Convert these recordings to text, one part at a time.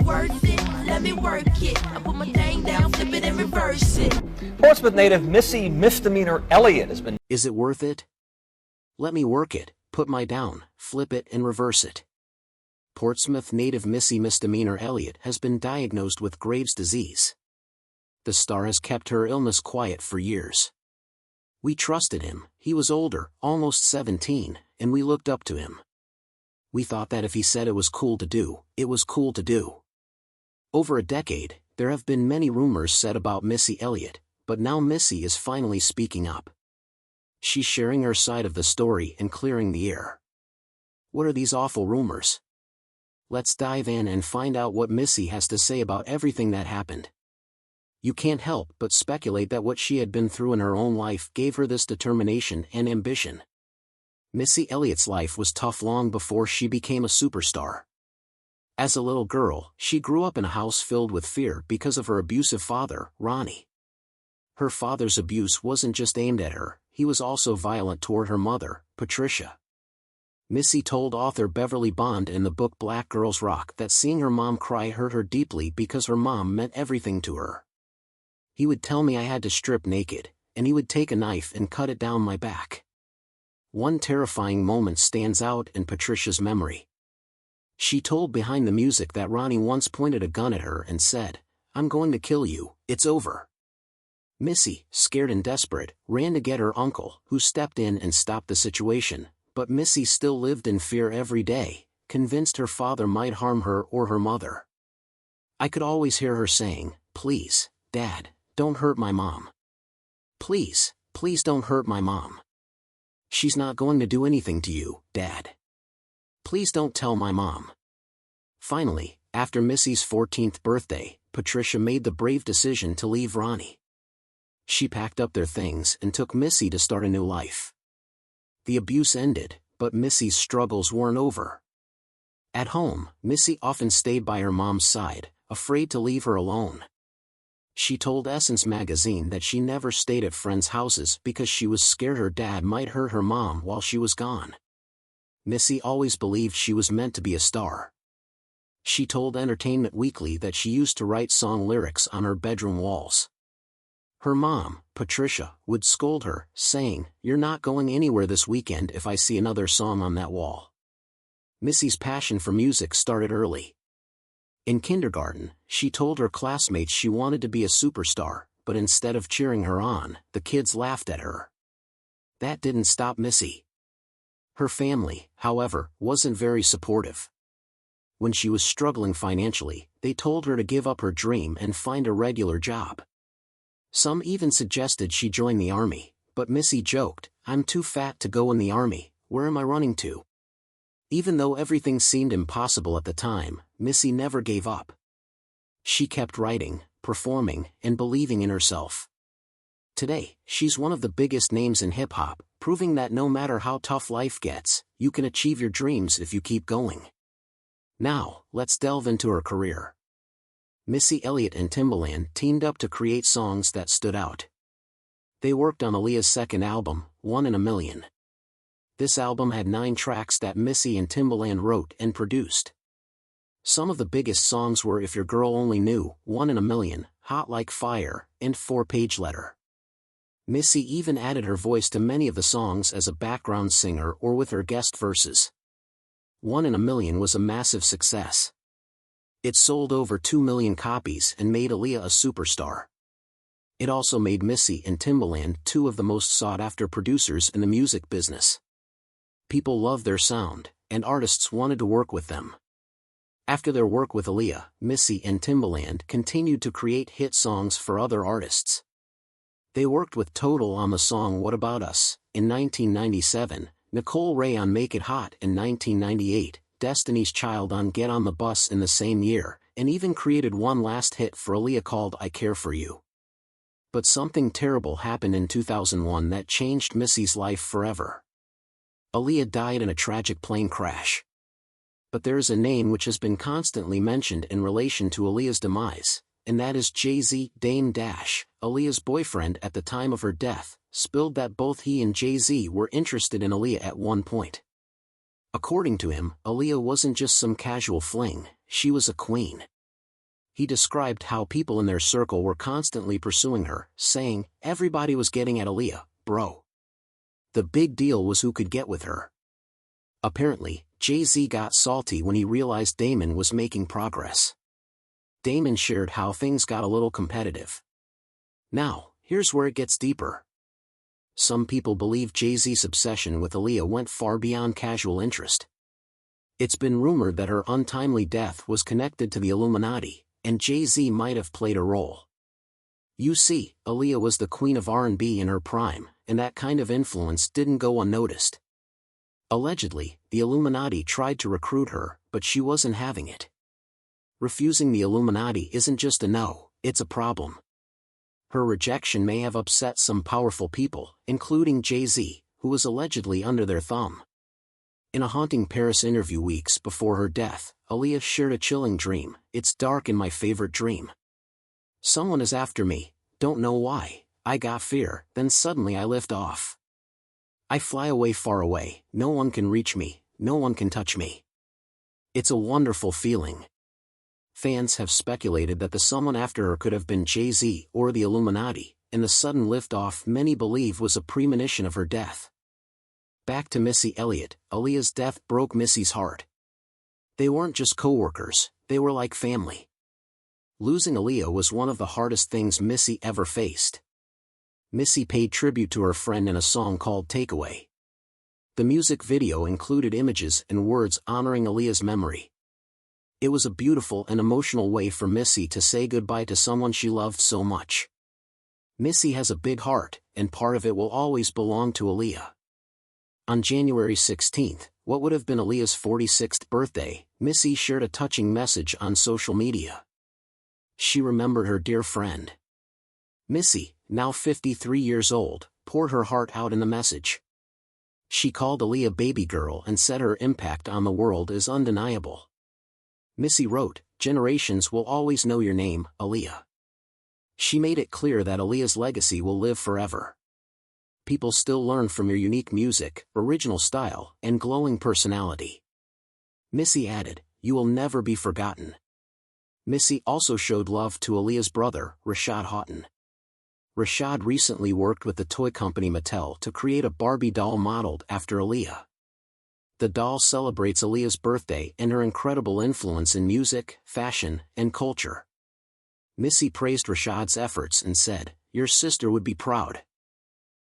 worth it? Let me work it. I put my thing down, flip it and reverse it. Portsmouth native Missy Misdemeanor Elliott has been... Is it worth it? Let me work it, put my down, flip it and reverse it. Portsmouth native Missy Misdemeanor Elliott has been diagnosed with Graves' disease. The star has kept her illness quiet for years. We trusted him, he was older, almost 17, and we looked up to him. We thought that if he said it was cool to do, it was cool to do. Over a decade, there have been many rumors said about Missy Elliott, but now Missy is finally speaking up. She's sharing her side of the story and clearing the air. What are these awful rumors? Let's dive in and find out what Missy has to say about everything that happened. You can't help but speculate that what she had been through in her own life gave her this determination and ambition. Missy Elliott's life was tough long before she became a superstar. As a little girl, she grew up in a house filled with fear because of her abusive father, Ronnie. Her father's abuse wasn't just aimed at her, he was also violent toward her mother, Patricia. Missy told author Beverly Bond in the book Black Girls Rock that seeing her mom cry hurt her deeply because her mom meant everything to her. He would tell me I had to strip naked, and he would take a knife and cut it down my back. One terrifying moment stands out in Patricia's memory. She told Behind the Music that Ronnie once pointed a gun at her and said, "I'm going to kill you, it's over." Missy, scared and desperate, ran to get her uncle, who stepped in and stopped the situation, but Missy still lived in fear every day, convinced her father might harm her or her mother. I could always hear her saying, "Please, Dad, don't hurt my mom. Please, please don't hurt my mom. She's not going to do anything to you, Dad. Please don't tell my mom." Finally, after Missy's 14th birthday, Patricia made the brave decision to leave Ronnie. She packed up their things and took Missy to start a new life. The abuse ended, but Missy's struggles weren't over. At home, Missy often stayed by her mom's side, afraid to leave her alone. She told Essence magazine that she never stayed at friends' houses because she was scared her dad might hurt her mom while she was gone. Missy always believed she was meant to be a star. She told Entertainment Weekly that she used to write song lyrics on her bedroom walls. Her mom, Patricia, would scold her, saying, "You're not going anywhere this weekend if I see another song on that wall." Missy's passion for music started early. In kindergarten, she told her classmates she wanted to be a superstar, but instead of cheering her on, the kids laughed at her. That didn't stop Missy. Her family, however, wasn't very supportive. When she was struggling financially, they told her to give up her dream and find a regular job. Some even suggested she join the army, but Missy joked, "I'm too fat to go in the army, where am I running to?" Even though everything seemed impossible at the time, Missy never gave up. She kept writing, performing, and believing in herself. Today, she's one of the biggest names in hip-hop, proving that no matter how tough life gets, you can achieve your dreams if you keep going. Now, let's delve into her career. Missy Elliott and Timbaland teamed up to create songs that stood out. They worked on Aaliyah's second album, 1 in a Million. This album had 9 tracks that Missy and Timbaland wrote and produced. Some of the biggest songs were If Your Girl Only Knew, 1 in a Million, Hot Like Fire, and 4-Page Letter. Missy even added her voice to many of the songs as a background singer or with her guest verses. 1 in a Million was a massive success. It sold over 2 million copies and made Aaliyah a superstar. It also made Missy and Timbaland two of the most sought-after producers in the music business. People loved their sound, and artists wanted to work with them. After their work with Aaliyah, Missy and Timbaland continued to create hit songs for other artists. They worked with Total on the song What About Us in 1997, Nicole Ray on Make It Hot in 1998, Destiny's Child on Get on the Bus in the same year, and even created one last hit for Aaliyah called I Care For You. But something terrible happened in 2001 that changed Missy's life forever. Aaliyah died in a tragic plane crash. But there is a name which has been constantly mentioned in relation to Aaliyah's demise, and that is Jay-Z. Dame Dash, Aaliyah's boyfriend at the time of her death, spilled that both he and Jay-Z were interested in Aaliyah at one point. According to him, Aaliyah wasn't just some casual fling, she was a queen. he described how people in their circle were constantly pursuing her, saying, "Everybody was getting at Aaliyah, bro." The big deal was who could get with her. Apparently, Jay-Z got salty when he realized Damon was making progress. Damon shared how things got a little competitive. Now, here's where it gets deeper. Some people believe Jay-Z's obsession with Aaliyah went far beyond casual interest. It's been rumored that her untimely death was connected to the Illuminati, and Jay-Z might have played a role. You see, Aaliyah was the queen of R&B in her prime, and that kind of influence didn't go unnoticed. Allegedly, the Illuminati tried to recruit her, but she wasn't having it. Refusing the Illuminati isn't just a no, it's a problem. Her rejection may have upset some powerful people, including Jay-Z, who was allegedly under their thumb. In a haunting Paris interview weeks before her death, Aaliyah shared a chilling dream. "It's dark in my favorite dream. Someone is after me, don't know why, I got fear, then suddenly I lift off. I fly away far away, no one can reach me, no one can touch me. It's a wonderful feeling." Fans have speculated that the someone after her could have been Jay-Z or the Illuminati, and the sudden lift-off many believe was a premonition of her death. Back to Missy Elliott, Aaliyah's death broke Missy's heart. They weren't just co-workers, they were like family. Losing Aaliyah was one of the hardest things Missy ever faced. Missy paid tribute to her friend in a song called Takeaway. The music video included images and words honoring Aaliyah's memory. It was a beautiful and emotional way for Missy to say goodbye to someone she loved so much. Missy has a big heart, and part of it will always belong to Aaliyah. On January 16, what would have been Aaliyah's 46th birthday, Missy shared a touching message on social media. She remembered her dear friend. Missy, now 53 years old, poured her heart out in the message. She called Aaliyah baby girl and said her impact on the world is undeniable. Missy wrote, "Generations will always know your name, Aaliyah." She made it clear that Aaliyah's legacy will live forever. People still learn from your unique music, original style, and glowing personality. Missy added, "You will never be forgotten." Missy also showed love to Aaliyah's brother, Rashad Houghton. Rashad recently worked with the toy company Mattel to create a Barbie doll modeled after Aaliyah. The doll celebrates Aaliyah's birthday and her incredible influence in music, fashion, and culture. Missy praised Rashad's efforts and said, "Your sister would be proud."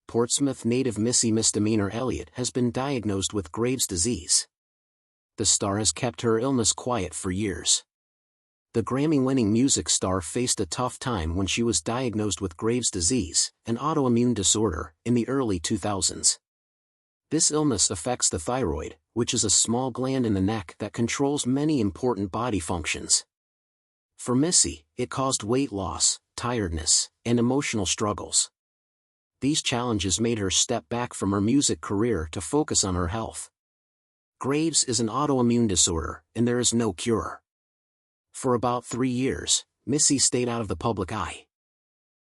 Portsmouth native Missy Misdemeanor Elliott has been diagnosed with Graves' disease. The star has kept her illness quiet for years. The Grammy-winning music star faced a tough time when she was diagnosed with Graves' disease, an autoimmune disorder, in the early 2000s. This illness affects the thyroid, which is a small gland in the neck that controls many important body functions. For Missy, it caused weight loss, tiredness, and emotional struggles. These challenges made her step back from her music career to focus on her health. Graves is an autoimmune disorder, and there is no cure. For about 3 years, Missy stayed out of the public eye.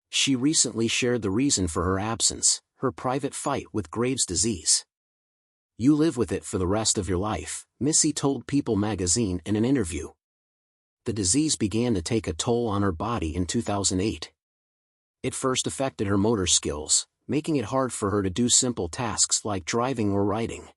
She recently shared the reason for her absence, her private fight with Graves' disease. "You live with it for the rest of your life," Missy told People magazine in an interview. The disease began to take a toll on her body in 2008. It first affected her motor skills, making it hard for her to do simple tasks like driving or writing.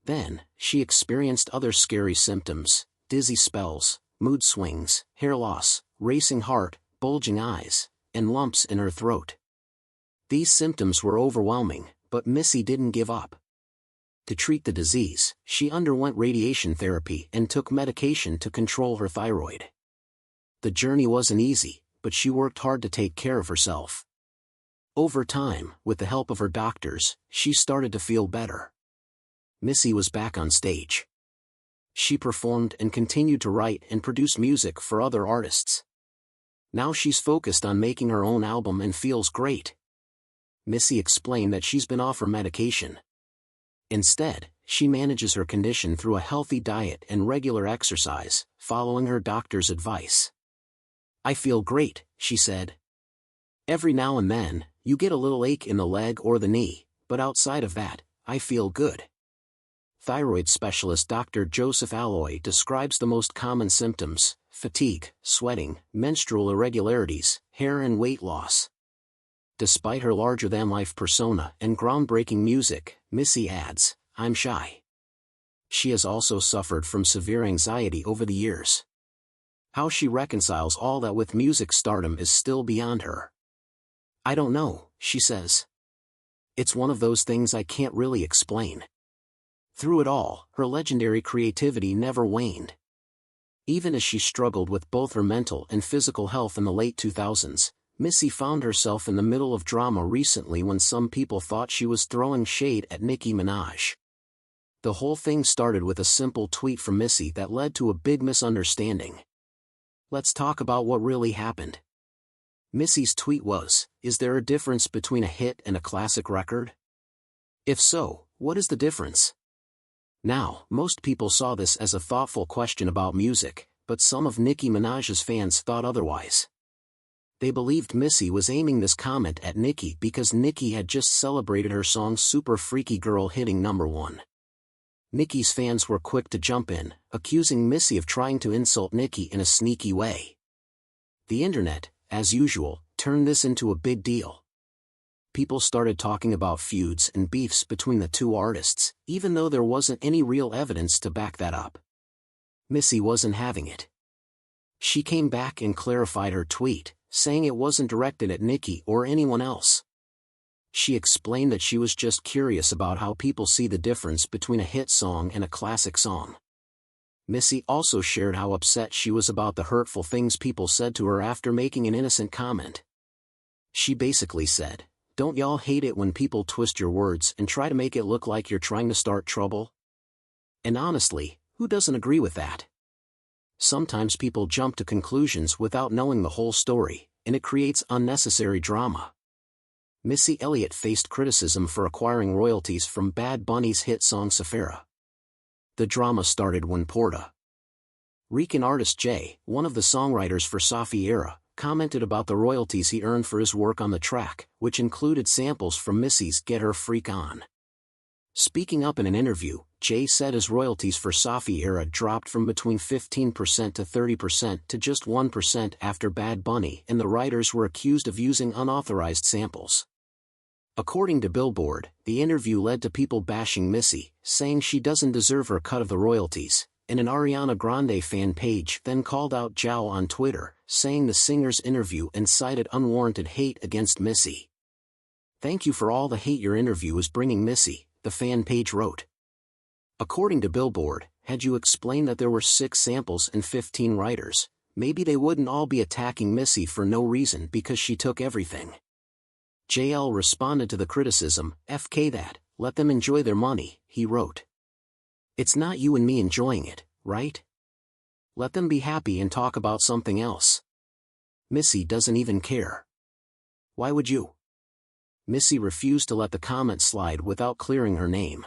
Then, she experienced other scary symptoms: dizzy spells, mood swings, hair loss, racing heart, bulging eyes, and lumps in her throat. These symptoms were overwhelming, but Missy didn't give up. To treat the disease, she underwent radiation therapy and took medication to control her thyroid. The journey wasn't easy, but she worked hard to take care of herself. Over time, with the help of her doctors, she started to feel better. Missy was back on stage. She performed and continued to write and produce music for other artists. Now she's focused on making her own album and feels great. Missy explained that she's been off her medication. Instead, she manages her condition through a healthy diet and regular exercise, following her doctor's advice. "I feel great," she said. "Every now and then, you get a little ache in the leg or the knee, but outside of that, I feel good." Thyroid specialist Dr. Joseph Alloy describes the most common symptoms: fatigue, sweating, menstrual irregularities, hair and weight loss. Despite her larger-than-life persona and groundbreaking music, Missy adds, "I'm shy." She has also suffered from severe anxiety over the years. How she reconciles all that with music stardom is still beyond her. "I don't know," she says. "It's one of those things I can't really explain." Through it all, her legendary creativity never waned. Even as she struggled with both her mental and physical health in the late 2000s, Missy found herself in the middle of drama recently when some people thought she was throwing shade at Nicki Minaj. The whole thing started with a simple tweet from Missy that led to a big misunderstanding. Let's talk about what really happened. Missy's tweet was, "Is there a difference between a hit and a classic record? If so, what is the difference?" Now, most people saw this as a thoughtful question about music, but some of Nicki Minaj's fans thought otherwise. They believed Missy was aiming this comment at Nicki because Nicki had just celebrated her song Super Freaky Girl hitting #1. Nicki's fans were quick to jump in, accusing Missy of trying to insult Nicki in a sneaky way. The internet, as usual, turned this into a big deal. People started talking about feuds and beefs between the two artists, even though there wasn't any real evidence to back that up. Missy wasn't having it. She came back and clarified her tweet, saying it wasn't directed at Nicki or anyone else. She explained that she was just curious about how people see the difference between a hit song and a classic song. Missy also shared how upset she was about the hurtful things people said to her after making an innocent comment. She basically said, "Don't y'all hate it when people twist your words and try to make it look like you're trying to start trouble?" And honestly, who doesn't agree with that? Sometimes people jump to conclusions without knowing the whole story, and it creates unnecessary drama. Missy Elliott faced criticism for acquiring royalties from Bad Bunny's hit song Safira. The drama started when Puerto Rican artist Jay, one of the songwriters for Safi Era, commented about the royalties he earned for his work on the track, which included samples from Missy's Get Her Freak On. Speaking up in an interview, Jay said his royalties for Safi Era dropped from between 15% to 30% to just 1% after Bad Bunny and the writers were accused of using unauthorized samples. According to Billboard, the interview led to people bashing Missy, saying she doesn't deserve her cut of the royalties, and an Ariana Grande fan page then called out Zhao on Twitter, saying the singer's interview incited unwarranted hate against Missy. "Thank you for all the hate your interview is bringing, Missy," the fan page wrote. According to Billboard, had you explained that there were 6 samples and 15 writers, maybe they wouldn't all be attacking Missy for no reason because she took everything. JL responded to the criticism, "FK that, let them enjoy their money," he wrote. "It's not you and me enjoying it, right? Let them be happy and talk about something else." Missy doesn't even care. Why would you? Missy refused to let the comment slide without clearing her name.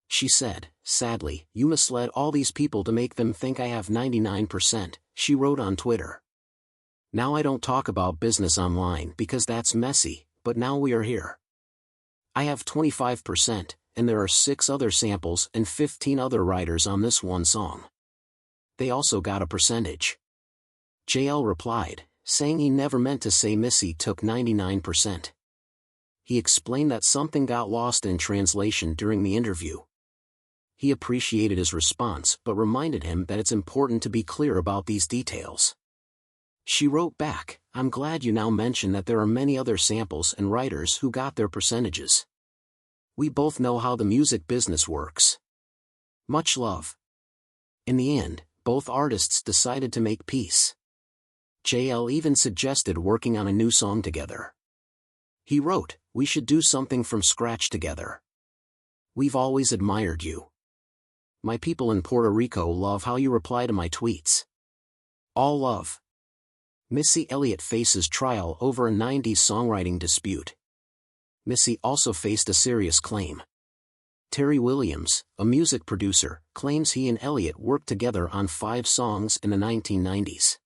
She said, "Sadly, you misled all these people to make them think I have 99%, she wrote on Twitter. "Now I don't talk about business online because that's messy, but now we are here. I have 25%, and there are 6 other samples and 15 other writers on this one song. They also got a percentage." JL replied, saying he never meant to say Missy took 99%. He explained that something got lost in translation during the interview. He appreciated his response but reminded him that it's important to be clear about these details. She wrote back, "I'm glad you now mention that there are many other samples and writers who got their percentages. We both know how the music business works. Much love." In the end, both artists decided to make peace. JL even suggested working on a new song together. He wrote, "We should do something from scratch together. We've always admired you. My people in Puerto Rico love how you reply to my tweets. All love." Missy Elliott faces trial over a 90s songwriting dispute. Missy also faced a serious claim. Terry Williams, a music producer, claims he and Elliott worked together on 5 songs in the 1990s.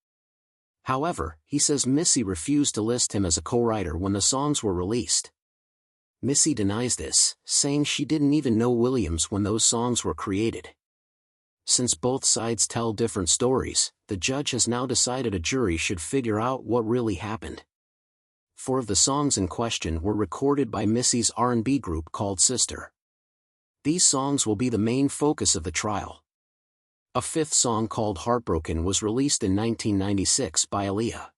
However, he says Missy refused to list him as a co-writer when the songs were released. Missy denies this, saying she didn't even know Williams when those songs were created. Since both sides tell different stories, the judge has now decided a jury should figure out what really happened. 4 of the songs in question were recorded by Missy's R&B group called Sister. These songs will be the main focus of the trial. A 5th song called Heartbroken was released in 1996 by Aaliyah.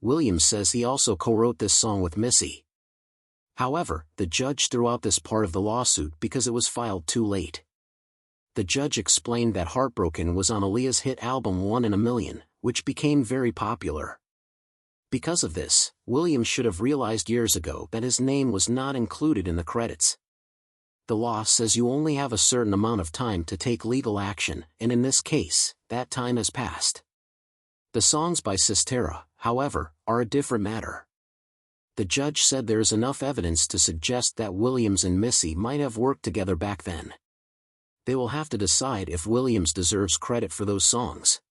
Williams says he also co-wrote this song with Missy. However, the judge threw out this part of the lawsuit because it was filed too late. The judge explained that Heartbroken was on Aaliyah's hit album 1 in a Million, which became very popular. Because of this, Williams should have realized years ago that his name was not included in the credits. The law says you only have a certain amount of time to take legal action, and in this case, that time has passed. The songs by Sistera, however, are a different matter. The judge said there is enough evidence to suggest that Williams and Missy might have worked together back then. They will have to decide if Williams deserves credit for those songs.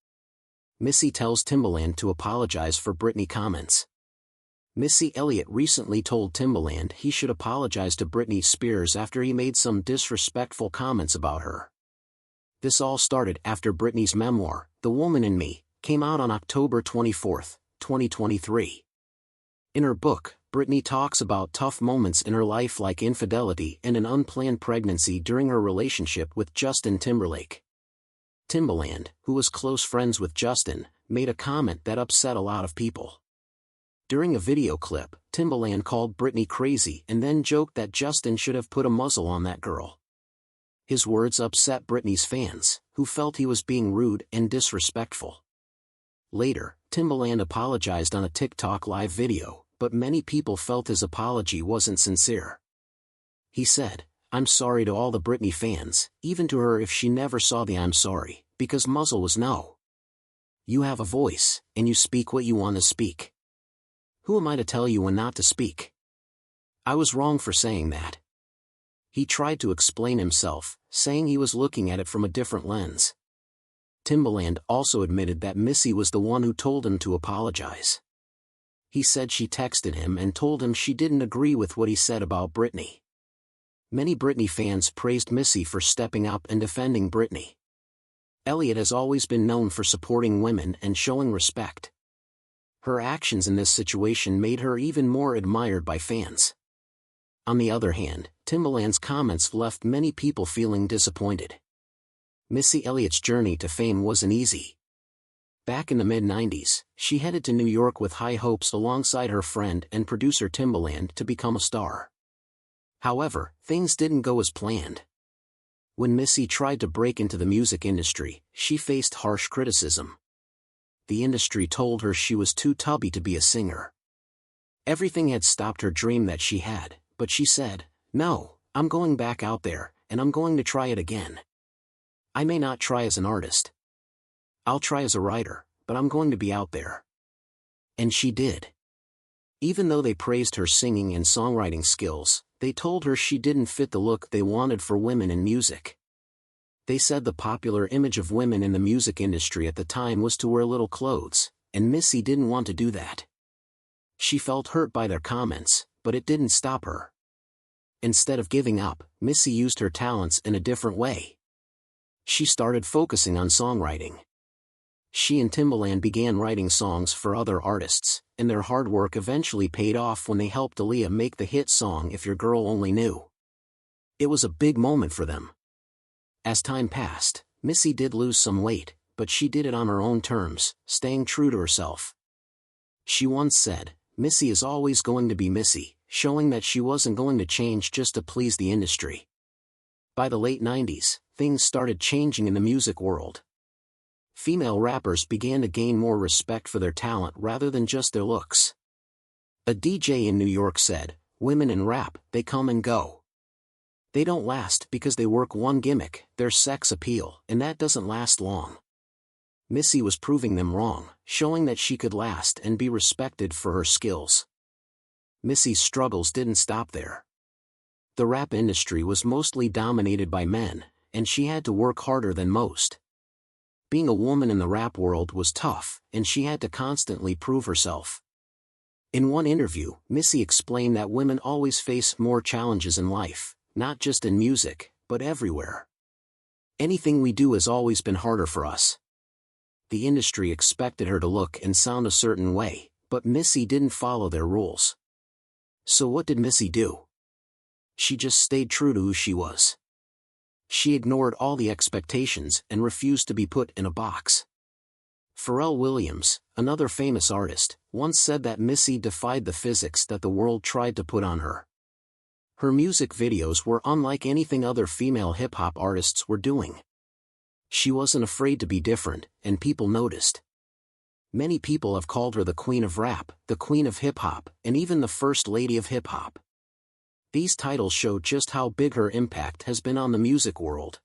Missy tells Timbaland to apologize for Britney comments. Missy Elliott recently told Timbaland he should apologize to Britney Spears after he made some disrespectful comments about her. This all started after Britney's memoir, The Woman in Me, came out on October 24, 2023. In her book, Britney talks about tough moments in her life like infidelity and an unplanned pregnancy during her relationship with Justin Timberlake. Timbaland, who was close friends with Justin, made a comment that upset a lot of people. During a video clip, Timbaland called Britney crazy and then joked that Justin should have put a muzzle on that girl. His words upset Britney's fans, who felt he was being rude and disrespectful. Later, Timbaland apologized on a TikTok live video, but many people felt his apology wasn't sincere. He said, "I'm sorry to all the Britney fans, even to her if she never saw the I'm sorry, because muzzle was no. You have a voice, and you speak what you want to speak. Who am I to tell you when not to speak? I was wrong for saying that." He tried to explain himself, saying he was looking at it from a different lens. Timbaland also admitted that Missy was the one who told him to apologize. He said she texted him and told him she didn't agree with what he said about Britney. Many Britney fans praised Missy for stepping up and defending Britney. Elliott has always been known for supporting women and showing respect. Her actions in this situation made her even more admired by fans. On the other hand, Timbaland's comments left many people feeling disappointed. Missy Elliott's journey to fame wasn't easy. Back in the mid-90s, she headed to New York with high hopes alongside her friend and producer Timbaland to become a star. However, things didn't go as planned. When Missy tried to break into the music industry, she faced harsh criticism. The industry told her she was too tubby to be a singer. Everything had stopped her dream that she had, but she said, "No, I'm going back out there, and I'm going to try it again. I may not try as an artist. I'll try as a writer, but I'm going to be out there." And she did. Even though they praised her singing and songwriting skills, they told her she didn't fit the look they wanted for women in music. They said the popular image of women in the music industry at the time was to wear little clothes, and Missy didn't want to do that. She felt hurt by their comments, but it didn't stop her. Instead of giving up, Missy used her talents in a different way. She started focusing on songwriting. She and Timbaland began writing songs for other artists, and their hard work eventually paid off when they helped Aaliyah make the hit song If Your Girl Only Knew. It was a big moment for them. As time passed, Missy did lose some weight, but she did it on her own terms, staying true to herself. She once said, "Missy is always going to be Missy," showing that she wasn't going to change just to please the industry. By the late 90s, things started changing in the music world. Female rappers began to gain more respect for their talent rather than just their looks. A DJ in New York said, "Women in rap, they come and go. They don't last because they work one gimmick, their sex appeal, and that doesn't last long." Missy was proving them wrong, showing that she could last and be respected for her skills. Missy's struggles didn't stop there. The rap industry was mostly dominated by men, and she had to work harder than most. Being a woman in the rap world was tough, and she had to constantly prove herself. In one interview, Missy explained that women always face more challenges in life, not just in music, but everywhere. Anything we do has always been harder for us. The industry expected her to look and sound a certain way, but Missy didn't follow their rules. So what did Missy do? She just stayed true to who she was. She ignored all the expectations and refused to be put in a box. Pharrell Williams, another famous artist, once said that Missy defied the physics that the world tried to put on her. Her music videos were unlike anything other female hip-hop artists were doing. She wasn't afraid to be different, and people noticed. Many people have called her the queen of rap, the queen of hip-hop, and even the first lady of hip-hop. These titles show just how big her impact has been on the music world.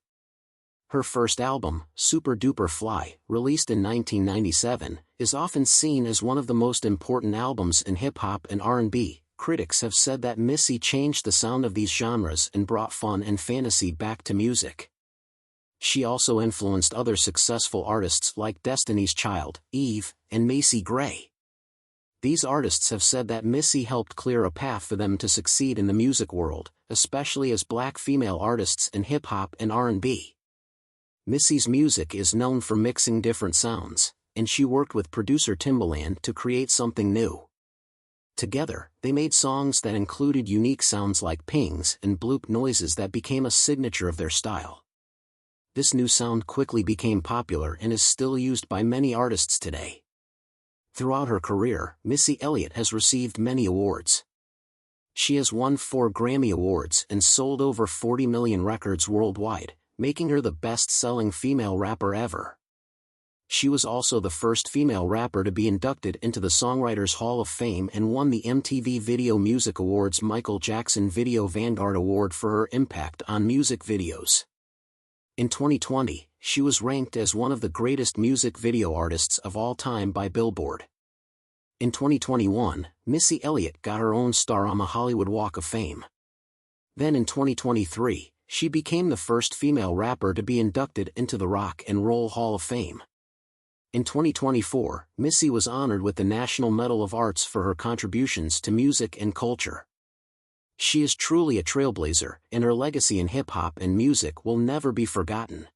Her first album, Super Duper Fly, released in 1997, is often seen as one of the most important albums in hip-hop and R&B. Critics have said that Missy changed the sound of these genres and brought fun and fantasy back to music. She also influenced other successful artists like Destiny's Child, Eve, and Macy Gray. These artists have said that Missy helped clear a path for them to succeed in the music world, especially as black female artists in hip-hop and R&B. Missy's music is known for mixing different sounds, and she worked with producer Timbaland to create something new. Together, they made songs that included unique sounds like pings and bloop noises that became a signature of their style. This new sound quickly became popular and is still used by many artists today. Throughout her career, Missy Elliott has received many awards. She has won 4 Grammy Awards and sold over 40 million records worldwide, making her the best-selling female rapper ever. She was also the first female rapper to be inducted into the Songwriters Hall of Fame and won the MTV Video Music Awards Michael Jackson Video Vanguard Award for her impact on music videos. In 2020, she was ranked as one of the greatest music video artists of all time by Billboard. In 2021, Missy Elliott got her own star on the Hollywood Walk of Fame. Then in 2023, she became the first female rapper to be inducted into the Rock and Roll Hall of Fame. In 2024, Missy was honored with the National Medal of Arts for her contributions to music and culture. She is truly a trailblazer, and her legacy in hip-hop and music will never be forgotten.